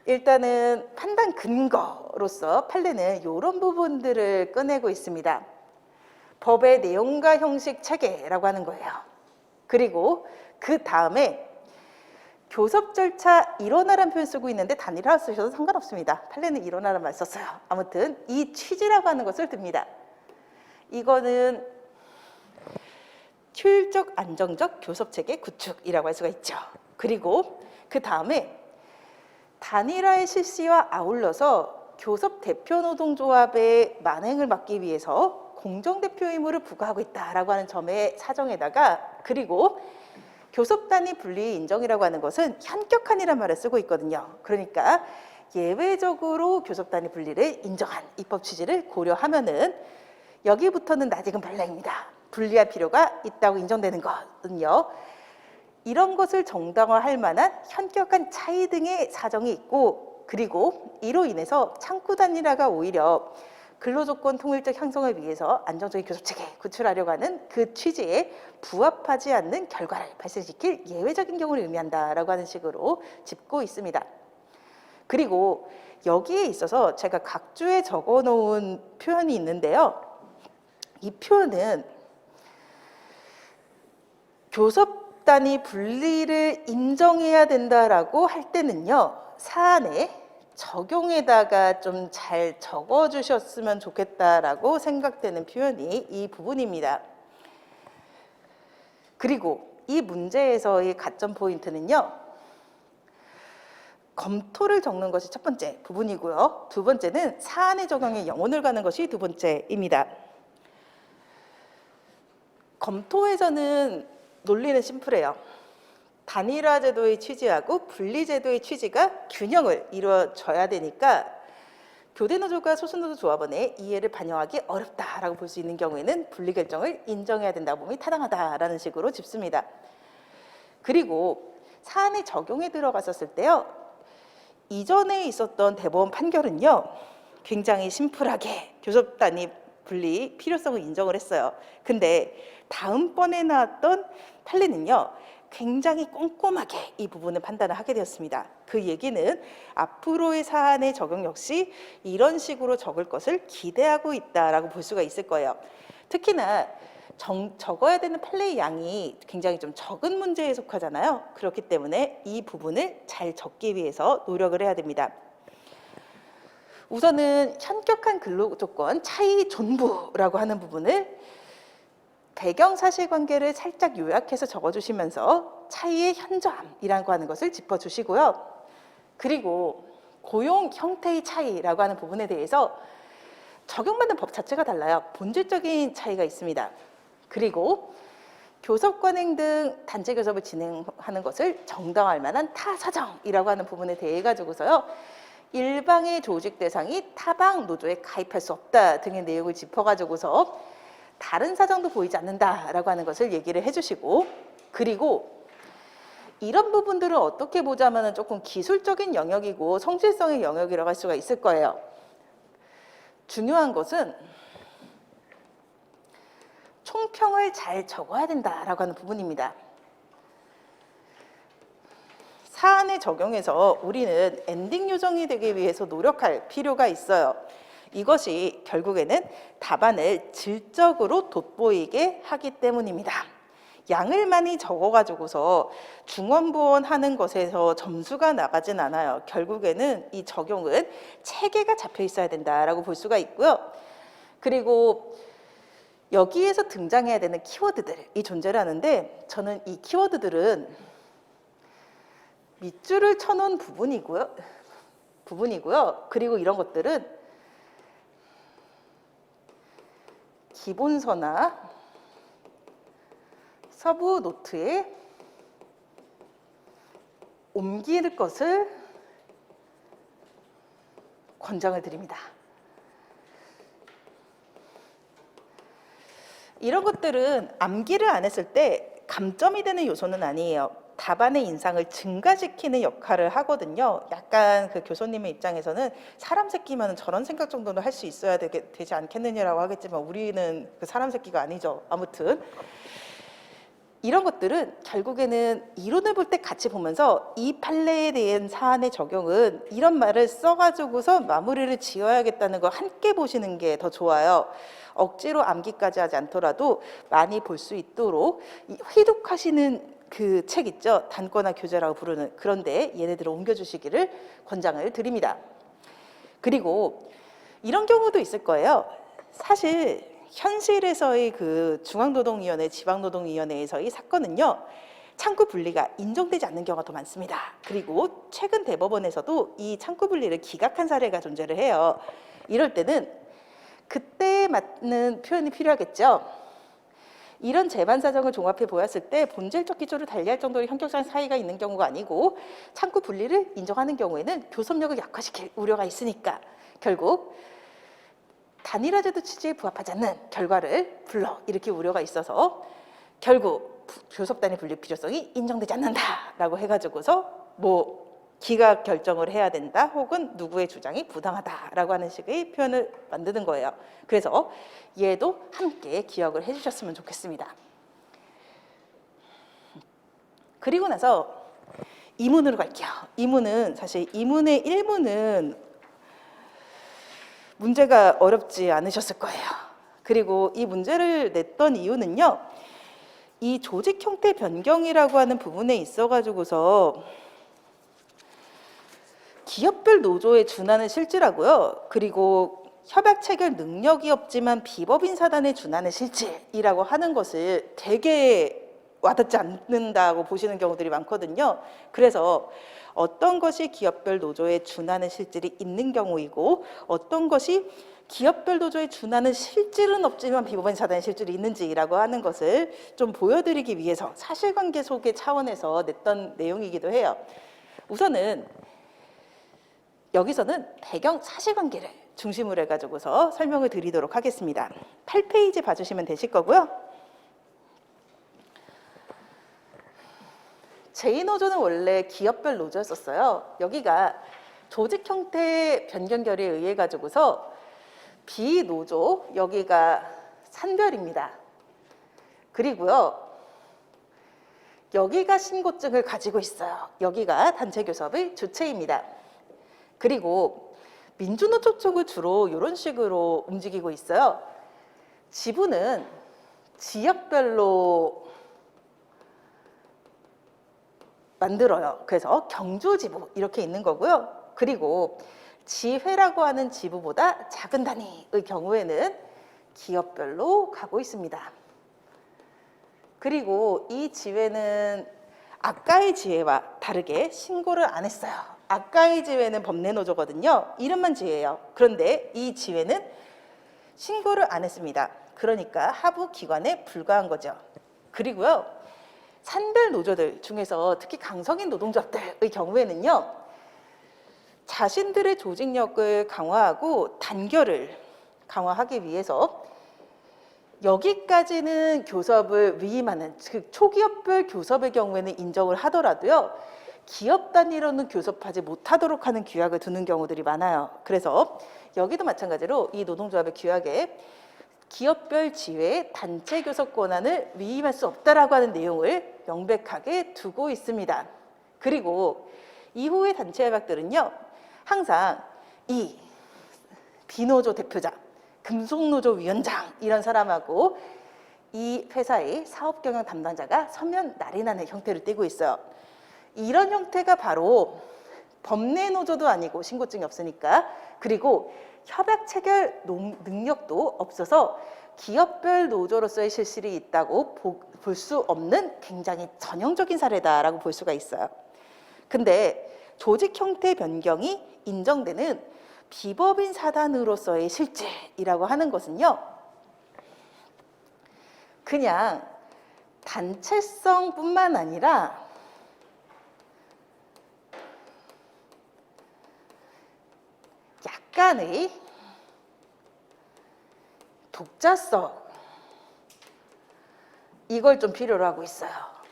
S1: 일단은 판단 근거로서 판례는 이런 부분들을 꺼내고 있습니다. 법의 내용과 형식 체계라고 하는 거예요. 그리고 그 다음에 교섭 절차 일원화라는 표현 쓰고 있는데 단일화 쓰셔도 상관없습니다. 판례는 일원화란 말 썼어요. 아무튼 이 취지라고 하는 것을 듭니다. 이거는 효율적 안정적 교섭체계 구축이라고 할 수가 있죠. 그리고 그 다음에 단일화의 실시와 아울러서 교섭 대표 노동조합의 만행을 막기 위해서 공정대표 의무를 부과하고 있다라고 하는 점의 사정에다가, 그리고 교섭단위 분리 인정이라고 하는 것은 현격한이라는 말을 쓰고 있거든요. 그러니까 예외적으로 교섭단위 분리를 인정한 입법 취지를 고려하면은 여기부터는 아직은 발랑입니다. 분리할 필요가 있다고 인정되는 것은요, 이런 것을 정당화할 만한 현격한 차이 등의 사정이 있고, 그리고 이로 인해서 창구 단일화가 오히려 근로조건 통일적 형성을 위해서 안정적인 교섭체계 구출하려고 하는 그 취지에 부합하지 않는 결과를 발생시킬 예외적인 경우를 의미한다라고 하는 식으로 짚고 있습니다. 그리고 여기에 있어서 제가 각주에 적어놓은 표현이 있는데요. 이 표현은 교섭단위 분리를 인정해야 된다라고 할 때는요, 사안에 적용에다가 좀 잘 적어주셨으면 좋겠다라고 생각되는 표현이 이 부분입니다. 그리고 이 문제에서의 가점 포인트는요, 검토를 적는 것이 첫 번째 부분이고요. 두 번째는 사안의 적용에 영혼을 가는 것이 두 번째입니다. 검토에서는 논리는 심플해요. 단일화 제도의 취지하고 분리 제도의 취지가 균형을 이루어져야 되니까 교대노조가 소수노조 조합원의 이해를 반영하기 어렵다라고 볼 수 있는 경우에는 분리 결정을 인정해야 된다고 보면 타당하다라는 식으로 짚습니다. 그리고 사안의 적용에 들어갔었을 때요, 이전에 있었던 대법원 판결은요, 굉장히 심플하게 교섭단위 분리 필요성을 인정을 했어요. 근데 다음번에 나왔던 판례는요, 굉장히 꼼꼼하게 이 부분을 판단을 하게 되었습니다. 그 얘기는 앞으로의 사안의 적용 역시 이런 식으로 적을 것을 기대하고 있다라고 볼 수가 있을 거예요. 특히나 적어야 되는 판례의 양이 굉장히 좀 적은 문제에 속하잖아요. 그렇기 때문에 이 부분을 잘 적기 위해서 노력을 해야 됩니다. 우선은 현격한 근로조건 차이 존부라고 하는 부분을 배경 사실관계를 살짝 요약해서 적어주시면서 차이의 현저함이라고 하는 것을 짚어주시고요. 그리고 고용 형태의 차이라고 하는 부분에 대해서 적용받는 법 자체가 달라요. 본질적인 차이가 있습니다. 그리고 교섭 관행 등 단체 교섭을 진행하는 것을 정당화할 만한 타사정이라고 하는 부분에 대해 가지고서요, 일방의 조직 대상이 타방 노조에 가입할 수 없다 등의 내용을 짚어가지고서 다른 사정도 보이지 않는다라고 하는 것을 얘기를 해주시고, 그리고 이런 부분들을 어떻게 보자면 조금 기술적인 영역이고 성질성의 영역이라고 할 수가 있을 거예요. 중요한 것은 총평을 잘 적어야 된다라고 하는 부분입니다. 사안에 적용해서 우리는 엔딩 요정이 되기 위해서 노력할 필요가 있어요. 이것이 결국에는 답안을 질적으로 돋보이게 하기 때문입니다. 양을 많이 적어가지고서 중원부원하는 것에서 점수가 나가진 않아요. 결국에는 이 적용은 체계가 잡혀 있어야 된다라고 볼 수가 있고요. 그리고 여기에서 등장해야 되는 키워드들이 존재를 하는데, 저는 이 키워드들은 밑줄을 쳐놓은 부분이고요. 그리고 이런 것들은 기본서나 서부 노트에 옮길 것을 권장을 드립니다. 이런 것들은 암기를 안 했을 때 감점이 되는 요소는 아니에요. 답안의 인상을 증가시키는 역할을 하거든요. 약간 그 교수님의 입장에서는 사람 새끼면 저런 생각 정도는 할 수 있어야 되지 않겠느냐라고 하겠지만 우리는 그 사람 새끼가 아니죠. 아무튼 이런 것들은 결국에는 이론을 볼 때 같이 보면서 이 판례에 대한 사안의 적용은 이런 말을 써가지고서 마무리를 지어야겠다는 거 함께 보시는 게 더 좋아요. 억지로 암기까지 하지 않더라도 많이 볼 수 있도록 회독하시는 그 책 있죠. 단권화 교재라고 부르는. 그런데 얘네들을 옮겨주시기를 권장을 드립니다. 그리고 이런 경우도 있을 거예요. 사실 현실에서의 그 중앙노동위원회, 지방노동위원회에서의 사건은요, 창구 분리가 인정되지 않는 경우가 더 많습니다. 그리고 최근 대법원에서도 이 창구 분리를 기각한 사례가 존재를 해요. 이럴 때는 그때에 맞는 표현이 필요하겠죠. 이런 재반 사정을 종합해 보았을 때 본질적 기초를 달리할 정도로 형평성 차이가 있는 경우가 아니고 창구 분리를 인정하는 경우에는 교섭력을 약화시킬 우려가 있으니까 결국 단일화제도 취지에 부합하지 않는 결과를 불러일으킬 우려가 있어서 결국 교섭단의 분리 필요성이 인정되지 않는다라고 해가지고서 뭐 기각 결정을 해야 된다 혹은 누구의 주장이 부당하다라고 하는 식의 표현을 만드는 거예요. 그래서 얘도 함께 기억을 해주셨으면 좋겠습니다. 그리고 나서 이문으로 갈게요. 이문은 사실 이문의 1문은 문제가 어렵지 않으셨을 거예요. 그리고 이 문제를 냈던 이유는요, 이 조직 형태 변경이라고 하는 부분에 있어가지고서 기업별 노조에 준하는 실질하고요. 그리고 협약 체결 능력이 없지만 비법인 사단에 준하는 실질이라고 하는 것을 되게 와닿지 않는다고 보시는 경우들이 많거든요. 그래서 어떤 것이 기업별 노조에 준하는 실질이 있는 경우이고 어떤 것이 기업별 노조에 준하는 실질은 없지만 비법인 사단의 실질이 있는지라고 하는 것을 좀 보여드리기 위해서 사실관계 소개 차원에서 냈던 내용이기도 해요. 우선은 여기서는 배경 사실관계를 중심으로 해가지고서 설명을 드리도록 하겠습니다. 8페이지 봐주시면 되실 거고요. 제2노조는 원래 기업별 노조였었어요. 여기가 조직 형태 변경 결의에 의해 가지고서 비노조, 여기가 산별입니다. 그리고요, 여기가 신고증을 가지고 있어요. 여기가 단체교섭의 주체입니다. 그리고 민주노조 쪽을 주로 이런 식으로 움직이고 있어요. 지부는 지역별로 만들어요. 그래서 경주지부 이렇게 있는 거고요. 그리고 지회라고 하는 지부보다 작은 단위의 경우에는 기업별로 가고 있습니다. 그리고 이 지회는 아까의 지회와 다르게 신고를 안 했어요. 아까의 지회는 법내노조거든요. 이름만 지회예요. 그런데 이 지회는 신고를 안 했습니다. 그러니까 하부 기관에 불과한 거죠. 그리고요, 산별 노조들 중에서 특히 강성인 노동조합들의 경우에는요, 자신들의 조직력을 강화하고 단결을 강화하기 위해서 여기까지는 교섭을 위임하는, 그 초기업별 교섭의 경우에는 인정을 하더라도요, 기업 단위로는 교섭하지 못하도록 하는 규약을 두는 경우들이 많아요. 그래서 여기도 마찬가지로 이 노동조합의 규약에 기업별 지회의 단체 교섭 권한을 위임할 수 없다라고 하는 내용을 명백하게 두고 있습니다. 그리고 이후의 단체 협약들은요, 항상 이 비노조 대표자, 금속노조 위원장 이런 사람하고 이 회사의 사업경영 담당자가 서면 날인하는 형태를 띠고 있어요. 이런 형태가 바로 법내노조도 아니고 신고증이 없으니까, 그리고 협약 체결 능력도 없어서 기업별 노조로서의 실실이 있다고 볼 수 없는 굉장히 전형적인 사례다라고 볼 수가 있어요. 근데 조직 형태 변경이 인정되는 비법인 사단으로서의 실질이라고 하는 것은요, 그냥 단체성뿐만 아니라 약간의 독자성, 이걸 좀 필요로 하고 있어요.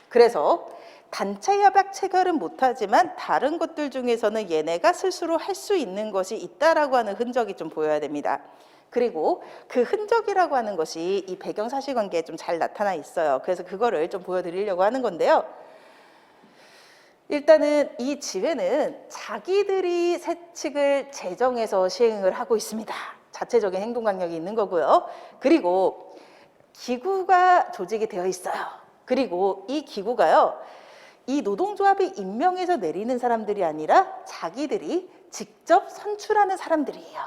S1: 그래서 단체 협약 체결은 못하지만 다른 것들 중에서는 얘네가 스스로 할 수 있는 것이 있다라고 하는 흔적이 좀 보여야 됩니다. 그리고 그 흔적이라고 하는 것이 이 배경 사실관계에 좀 잘 나타나 있어요. 그래서 그거를 좀 보여드리려고 하는 건데요. 일단은 이 지회는 자기들이 세칙을 제정해서 시행을 하고 있습니다. 자체적인 행동 강력이 있는 거고요. 그리고 기구가 조직이 되어 있어요. 그리고 이 기구가요, 이 노동조합이 임명해서 내리는 사람들이 아니라 자기들이 직접 선출하는 사람들이에요.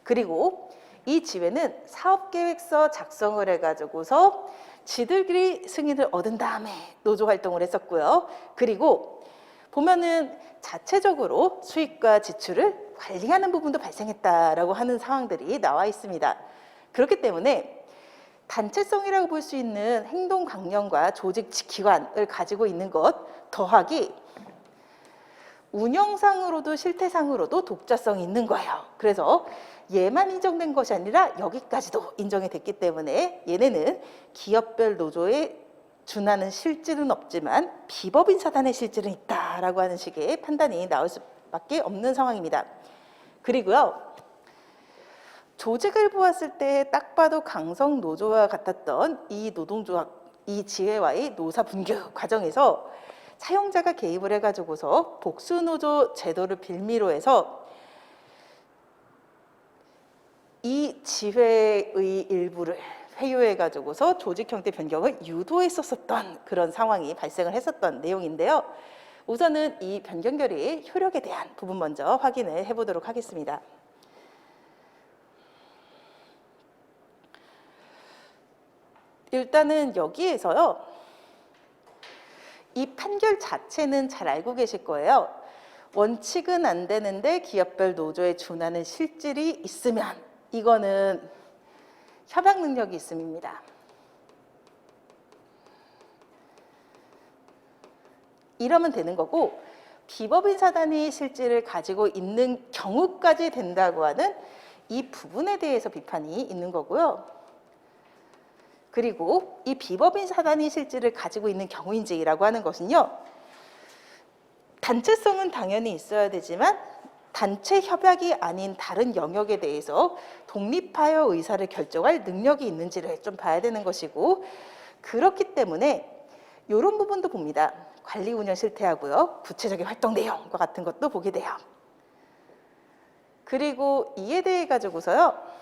S1: 그리고 이 지회는 사업계획서 작성을 해가지고서 지들끼리 승인을 얻은 다음에 노조 활동을 했었고요. 그리고 보면은 자체적으로 수익과 지출을 관리하는 부분도 발생했다라고 하는 상황들이 나와 있습니다. 그렇기 때문에 단체성이라고 볼 수 있는 행동 강령과 조직 기관을 가지고 있는 것 더하기 운영상으로도 실태상으로도 독자성이 있는 거예요. 그래서 얘만 인정된 것이 아니라 여기까지도 인정이 됐기 때문에 얘네는 기업별 노조에 준하는 실질은 없지만 비법인 사단의 실질은 있다라고 하는 식의 판단이 나올 수밖에 없는 상황입니다. 그리고요, 조직을 보았을 때 딱 봐도 강성 노조와 같았던 이 노동조합, 이 지회와의 노사 분규 과정에서 사용자가 개입을 해가지고서 복수노조 제도를 빌미로 해서 이 지회의 일부를 회유해가지고서 조직 형태 변경을 유도했었던 그런 상황이 발생을 했었던 내용인데요. 우선은 이 변경 결의의 효력에 대한 부분 먼저 확인을 해보도록 하겠습니다. 일단은 여기에서요, 이 판결 자체는 잘 알고 계실 거예요. 원칙은 안 되는데 기업별 노조에 준하는 실질이 있으면 이거는 협약 능력이 있음입니다. 이러면 되는 거고, 비법인 사단이 실질을 가지고 있는 경우까지 된다고 하는 이 부분에 대해서 비판이 있는 거고요. 그리고 이 비법인 사단이 실질을 가지고 있는 경우인지라고 하는 것은요, 단체성은 당연히 있어야 되지만 단체 협약이 아닌 다른 영역에 대해서 독립하여 의사를 결정할 능력이 있는지를 좀 봐야 되는 것이고, 그렇기 때문에 이런 부분도 봅니다. 관리 운영 실태하고요, 구체적인 활동 내용과 같은 것도 보게 돼요. 그리고 이에 대해 가지고서요,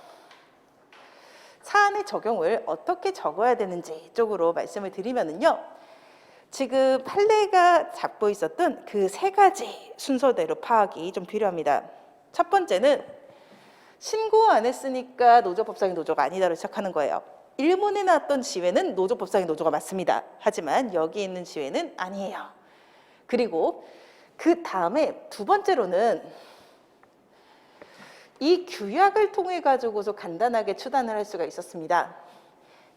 S1: 사안의 적용을 어떻게 적어야 되는지 쪽으로 말씀을 드리면은요, 지금 판례가 잡고 있었던 그 세 가지 순서대로 파악이 좀 필요합니다. 첫 번째는 신고 안 했으니까 노조법상의 노조가 아니다로 시작하는 거예요. 일본에 나왔던 지회는 노조법상의 노조가 맞습니다. 하지만 여기 있는 지회는 아니에요. 그리고 그 다음에 두 번째로는 이 규약을 통해 가지고서 간단하게 추단을 할 수가 있었습니다.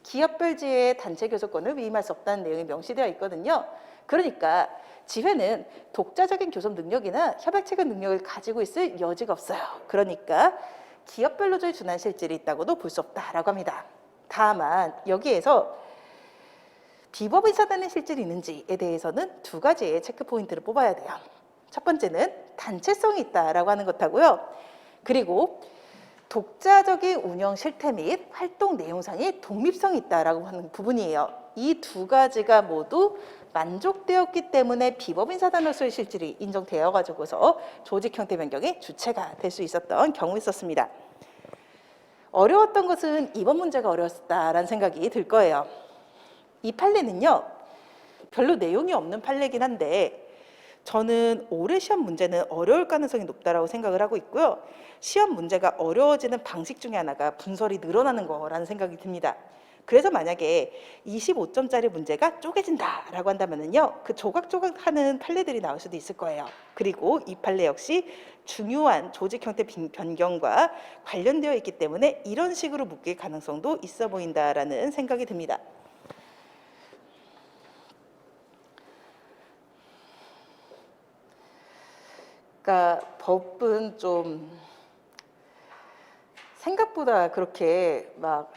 S1: 기업별 지회의 단체 교섭권을 위임할 수 없다는 내용이 명시되어 있거든요. 그러니까 지회는 독자적인 교섭 능력이나 협약 체결 능력을 가지고 있을 여지가 없어요. 그러니까 기업별 노조에 준한 실질이 있다고도 볼 수 없다라고 합니다. 다만 여기에서 비법인 사단의 실질이 있는지에 대해서는 두 가지의 체크 포인트를 뽑아야 돼요. 첫 번째는 단체성이 있다라고 하는 것하고요. 그리고 독자적인 운영 실태 및 활동 내용상의 독립성이 있다라고 하는 부분이에요. 이 두 가지가 모두 만족되었기 때문에 비법인 사단으로서의 실질이 인정되어 가지고서 조직 형태 변경의 주체가 될 수 있었던 경우 있었습니다. 어려웠던 것은 이번 문제가 어려웠다라는 생각이 들 거예요. 이 판례는요, 별로 내용이 없는 판례긴 한데 저는 올해 시험 문제는 어려울 가능성이 높다라고 생각을 하고 있고요. 시험 문제가 어려워지는 방식 중에 하나가 분설이 늘어나는 거라는 생각이 듭니다. 그래서 만약에 25점짜리 문제가 쪼개진다라고 한다면요, 그 조각조각 하는 판례들이 나올 수도 있을 거예요. 그리고 이 판례 역시 중요한 조직 형태 변경과 관련되어 있기 때문에 이런 식으로 묶일 가능성도 있어 보인다라는 생각이 듭니다. 그러니까 법은 좀 생각보다 그렇게 막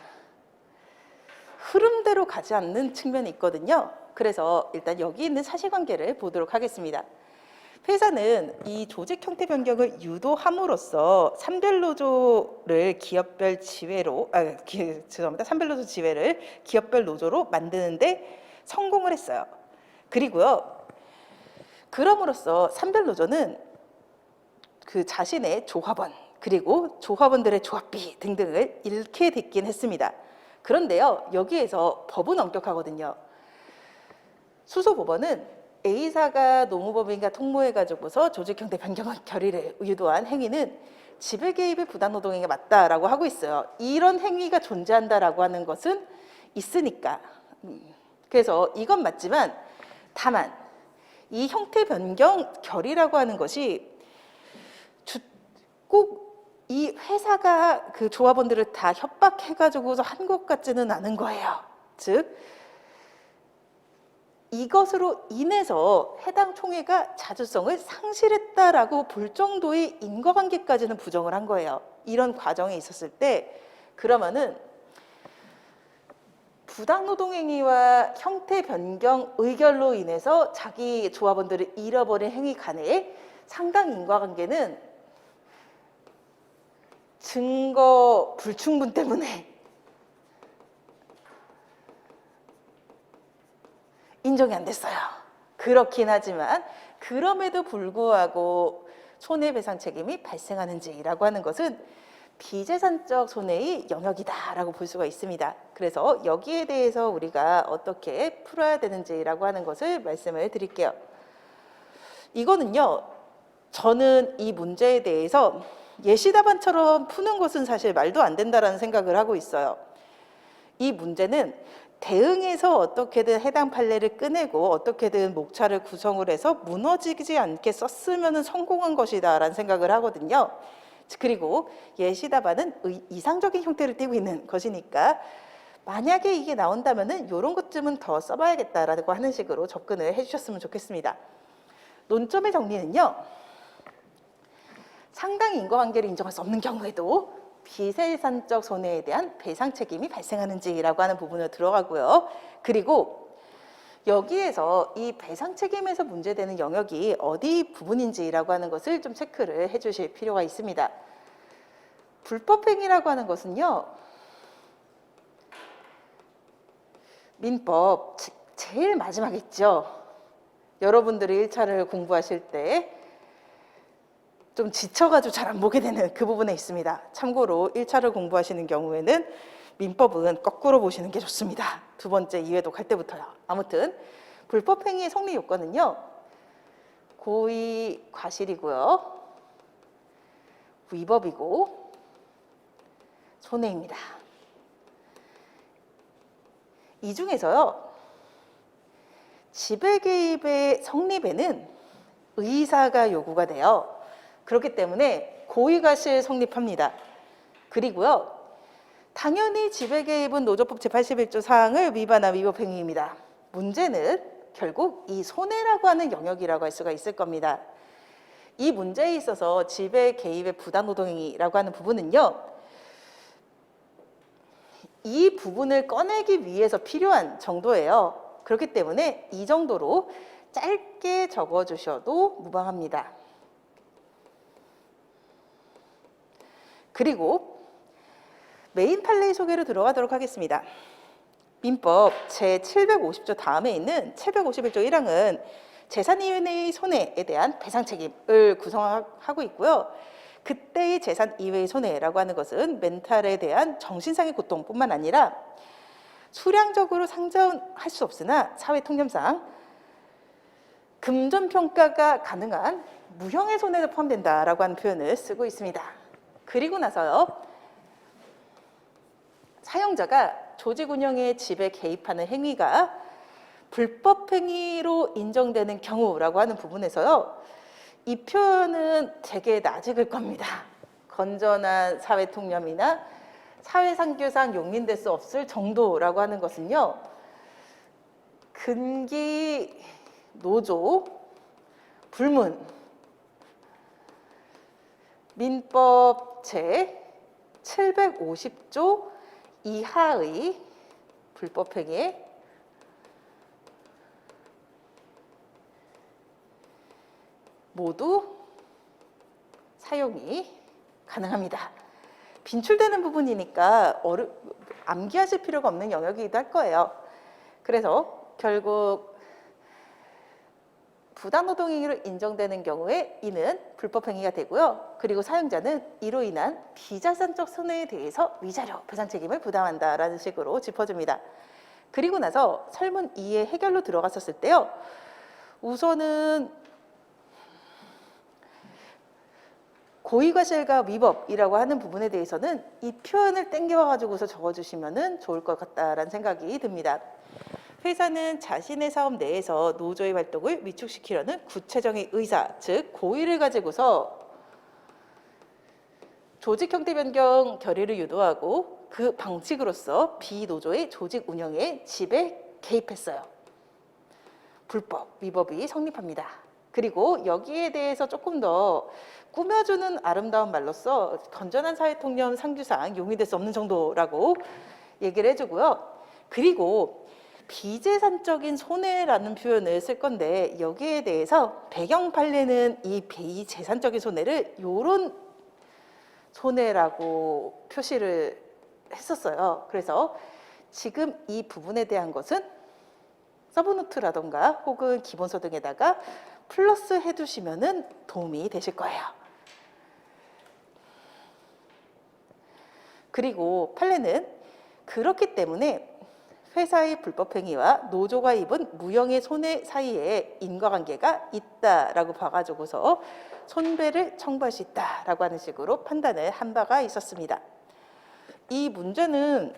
S1: 흐름대로 가지 않는 측면이 있거든요. 그래서 일단 여기 있는 사실관계를 보도록 하겠습니다. 회사는 이 조직 형태 변경을 유도함으로써 산별노조를 기업별 지회로, 죄송합니다. 산별노조 지회를 기업별 노조로 만드는데 성공을 했어요. 그리고요, 그럼으로써 산별노조는 그 자신의 조합원, 그리고 조합원들의 조합비 등등을 잃게 됐긴 했습니다. 그런데요, 여기에서 법은 엄격하거든요. 수소법원은 A사가 노무법인과 통모해가지고서 조직형태 변경 결의를 유도한 행위는 지배 개입의 부당노동행위가 맞다라고 하고 있어요. 이런 행위가 존재한다라고 하는 것은 있으니까. 그래서 이건 맞지만 다만 이 형태 변경 결의라고 하는 것이 꼭 이 회사가 그 조합원들을 다 협박해가지고서 한 것 같지는 않은 거예요. 즉 이것으로 인해서 해당 총회가 자주성을 상실했다라고 볼 정도의 인과관계까지는 부정을 한 거예요. 이런 과정에 있었을 때 그러면은 부당노동행위와 형태 변경 의결로 인해서 자기 조합원들을 잃어버린 행위 간의 상당 인과관계는 증거 불충분 때문에 인정이 안 됐어요. 그렇긴 하지만 그럼에도 불구하고 손해배상 책임이 발생하는지라고 하는 것은 비재산적 손해의 영역이다라고 볼 수가 있습니다. 그래서 여기에 대해서 우리가 어떻게 풀어야 되는지라고 하는 것을 말씀을 드릴게요. 이거는요, 저는 이 문제에 대해서 예시답안처럼 푸는 것은 사실 말도 안 된다라는 생각을 하고 있어요. 이 문제는 대응해서 어떻게든 해당 판례를 꺼내고 어떻게든 목차를 구성을 해서 무너지지 않게 썼으면 성공한 것이다라는 생각을 하거든요. 그리고 예시답안은 이상적인 형태를 띠고 있는 것이니까 만약에 이게 나온다면은 이런 것쯤은 더 써봐야겠다라고 하는 식으로 접근을 해주셨으면 좋겠습니다. 논점의 정리는요, 상당히 인과관계를 인정할 수 없는 경우에도 비생산적 손해에 대한 배상 책임이 발생하는지라고 하는 부분으로 들어가고요. 그리고 여기에서 이 배상 책임에서 문제되는 영역이 어디 부분인지라고 하는 것을 좀 체크를 해주실 필요가 있습니다. 불법행위라고 하는 것은요, 민법 제일 마지막에 있죠. 여러분들이 1차를 공부하실 때 좀 지쳐가지고 잘 안 보게 되는 그 부분에 있습니다. 참고로 1차를 공부하시는 경우에는 민법은 거꾸로 보시는 게 좋습니다. 두 번째 이회독 할 때부터요. 아무튼 불법행위의 성립 요건은요, 고의 과실이고요, 위법이고 손해입니다. 이 중에서요, 지배 개입의 성립에는 의사가 요구가 돼요. 그렇기 때문에 고의과실 성립합니다. 그리고요, 당연히 지배 개입은 노조법 제81조 사항을 위반한 위법행위입니다. 문제는 결국 이 손해라고 하는 영역이라고 할 수가 있을 겁니다. 이 문제에 있어서 지배 개입의 부당노동행위라고 하는 부분은요, 이 부분을 꺼내기 위해서 필요한 정도예요. 그렇기 때문에 이 정도로 짧게 적어주셔도 무방합니다. 그리고 메인 판례의 소개로 들어가도록 하겠습니다. 민법 제750조 다음에 있는 751조 1항은 재산 이외의 손해에 대한 배상 책임을 구성하고 있고요. 그때의 재산 이외의 손해라고 하는 것은 멘탈에 대한 정신상의 고통뿐만 아니라 수량적으로 상정할 수 없으나 사회 통념상 금전평가가 가능한 무형의 손해도 포함된다라고 하는 표현을 쓰고 있습니다. 그리고 나서요, 사용자가 조직 운영의 지배 개입하는 행위가 불법 행위로 인정되는 경우라고 하는 부분에서요. 이 표현은 되게 낯익을 겁니다. 건전한 사회 통념이나 사회상규상 용인될 수 없을 정도라고 하는 것은요. 근기 노조 불문 민법 제 750조 이하의 불법 행위에 모두 사용이 가능합니다. 빈출되는 부분이니까 암기하실 필요가 없는 영역이기도 할 거예요. 그래서 결국 부당노동행위로 인정되는 경우에 이는 불법행위가 되고요. 그리고 사용자는 이로 인한 비자산적 손해에 대해서 위자료 배상 책임을 부담한다라는 식으로 짚어줍니다. 그리고 나서 설문 2의 해결로 들어갔었을 때요. 우선은 고의과실과 위법이라고 하는 부분에 대해서는 이 표현을 땡겨와가지고서 적어주시면 좋을 것 같다라는 생각이 듭니다. 회사는 자신의 사업 내에서 노조의 활동을 위축시키려는 구체적인 의사, 즉 고의를 가지고서 조직 형태 변경 결의를 유도하고 그 방식으로서 비노조의 조직 운영에 지배 개입했어요. 불법, 위법이 성립합니다. 그리고 여기에 대해서 조금 더 꾸며주는 아름다운 말로써 건전한 사회통념 상규상 용인될 수 없는 정도라고 얘기를 해주고요. 그리고 비재산적인 손해라는 표현을 쓸 건데 여기에 대해서 배경 판례는 이 비재산적인 손해를 요런 손해라고 표시를 했었어요. 그래서 지금 이 부분에 대한 것은 서브노트라던가 혹은 기본서 등에다가 플러스 해두시면 도움이 되실 거예요. 그리고 판례는 그렇기 때문에 회사의 불법행위와 노조가 입은 무형의 손해 사이에 인과관계가 있다라고 봐가지고서 손배를 청구할 수 있다라고 하는 식으로 판단을 한 바가 있었습니다. 이 문제는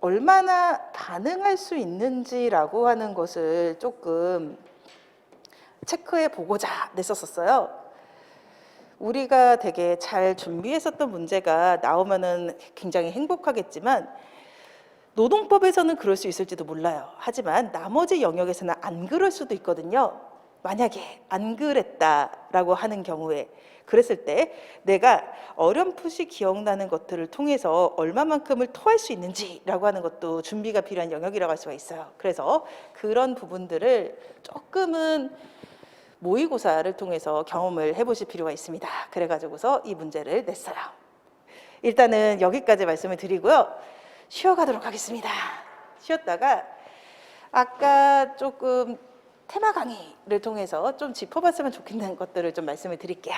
S1: 얼마나 반응할 수 있는지라고 하는 것을 조금 체크해 보고자 냈었어요. 우리가 되게 잘 준비했었던 문제가 나오면은 굉장히 행복하겠지만 노동법에서는 그럴 수 있을지도 몰라요. 하지만 나머지 영역에서는 안 그럴 수도 있거든요. 만약에 안 그랬다라고 하는 경우에 그랬을 때 내가 어렴풋이 기억나는 것들을 통해서 얼마만큼을 토할 수 있는지라고 하는 것도 준비가 필요한 영역이라고 할 수가 있어요. 그래서 그런 부분들을 조금은 모의고사를 통해서 경험을 해보실 필요가 있습니다. 그래가지고서 이 문제를 냈어요. 일단은 여기까지 말씀을 드리고요. 쉬어가도록 하겠습니다. 쉬었다가 아까 조금 테마 강의를 통해서 좀 짚어봤으면 좋겠는 것들을 좀 말씀을 드릴게요.